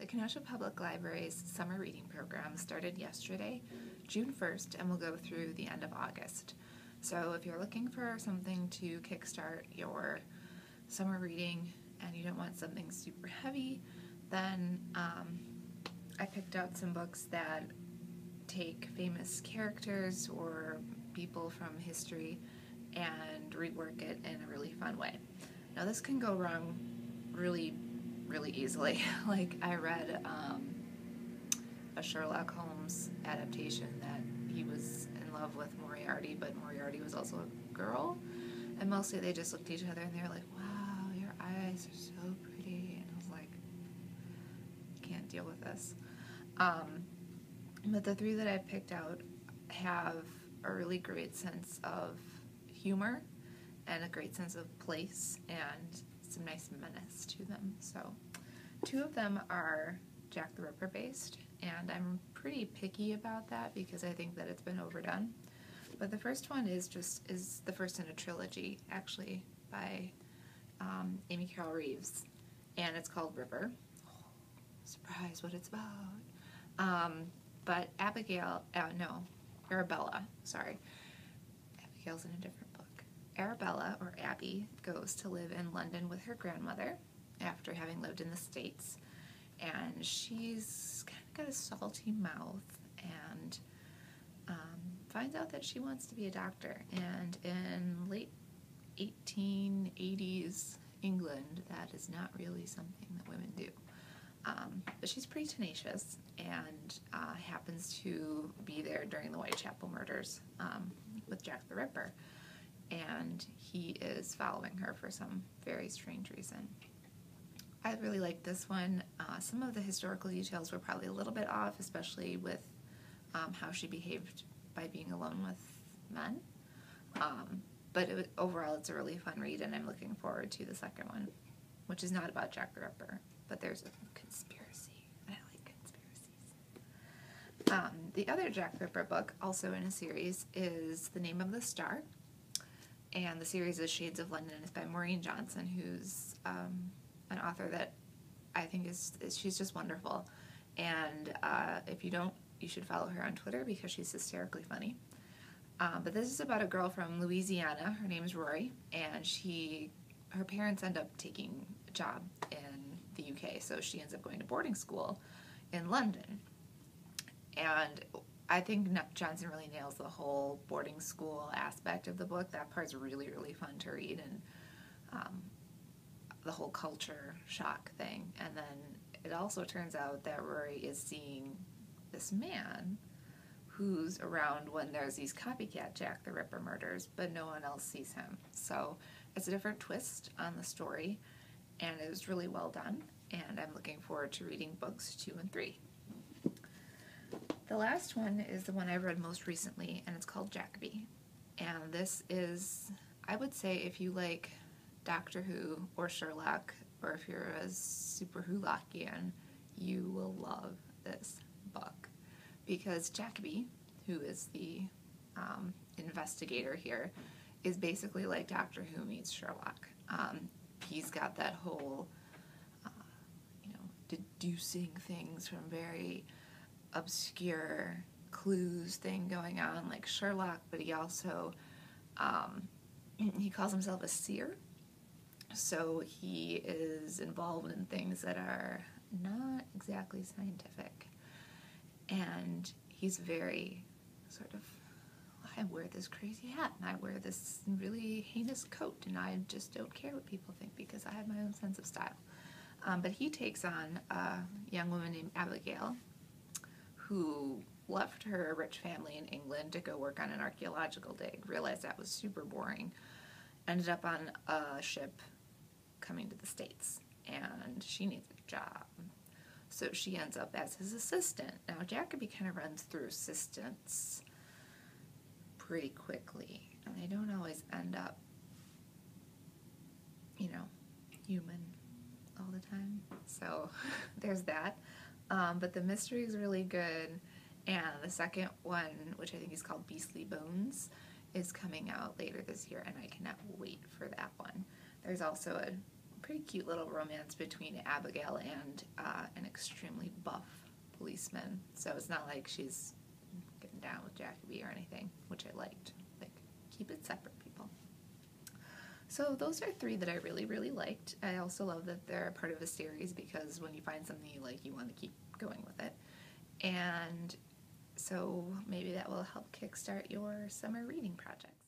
The Kenosha Public Library's summer reading program started yesterday, June 1st, and will go through the end of August. So if you're looking for something to kickstart your summer reading and you don't want something super heavy, then I picked out some books that take famous characters or people from history and rework it in a really fun way. Now this can go wrong really easily. Like I read a Sherlock Holmes adaptation that he was in love with Moriarty, but Moriarty was also a girl, and mostly they just looked at each other and they were like, wow, your eyes are so pretty, and I was like, can't deal with this. But the three that I picked out have a really great sense of humor and a great sense of place and some nice menace to them. So two of them are Jack the Ripper based, and I'm pretty picky about that because I think that it's been overdone. But the first one is the first in a trilogy, actually, by Amy Carol Reeves, and it's called Ripper. Oh, surprise what it's about. But Arabella, sorry. Abigail's in a different book. Arabella, or Abby, goes to live in London with her grandmother after having lived in the States, and she's kind of got a salty mouth and finds out that she wants to be a doctor. And in late 1880s England, that is not really something that women do. But she's pretty tenacious and happens to be there during the Whitechapel murders with Jack the Ripper. And he is following her for some very strange reason. I really liked this one. Some of the historical details were probably a little bit off, especially with how she behaved by being alone with men. But overall, it's a really fun read, and I'm looking forward to the second one, which is not about Jack the Ripper, but there's a conspiracy, and I like conspiracies. The other Jack the Ripper book, also in a series, is The Name of the Star, and the series is Shades of London. It's by Maureen Johnson, who's an author that I think she's just wonderful. And if you don't, you should follow her on Twitter because she's hysterically funny. But this is about a girl from Louisiana. Her name is Rory, and her parents end up taking a job in the UK, so she ends up going to boarding school in London. And I think Johnson really nails the whole boarding school aspect of the book. That part's really fun to read, and the whole culture shock thing. And then it also turns out that Rory is seeing this man who's around when there's these copycat Jack the Ripper murders, but no one else sees him. So it's a different twist on the story, and it was really well done, and I'm looking forward to reading books 2 and 3. The last one is the one I read most recently, and it's called Jacobi. And this is, I would say, if you like Doctor Who or Sherlock, or if you're a super Sherlockian, you will love this book. Because Jacobi, who is the investigator here, is basically like Doctor Who meets Sherlock. He's got that whole, deducing things from very obscure clues thing going on, like Sherlock, but he also, he calls himself a seer. So he is involved in things that are not exactly scientific. And he's very sort of, I wear this crazy hat, and I wear this really heinous coat, and I just don't care what people think because I have my own sense of style. But he takes on a young woman named Abigail, who left her rich family in England to go work on an archaeological dig, realized that was super boring, ended up on a ship coming to the States, and she needs a job. So she ends up as his assistant. Now, Jacobi kind of runs through assistants pretty quickly, and they don't always end up, human all the time. So there's that. But the mystery is really good, and the second one, which I think is called Beastly Bones, is coming out later this year, and I cannot wait for that one. There's also a pretty cute little romance between Abigail and an extremely buff policeman. So it's not like she's getting down with Jacobi or anything, which I liked. Like, keep it separate, people. So those are 3 that I really, really liked. I also love that they're a part of a series because when you find something you like, you want to keep going with it. And so maybe that will help kickstart your summer reading project.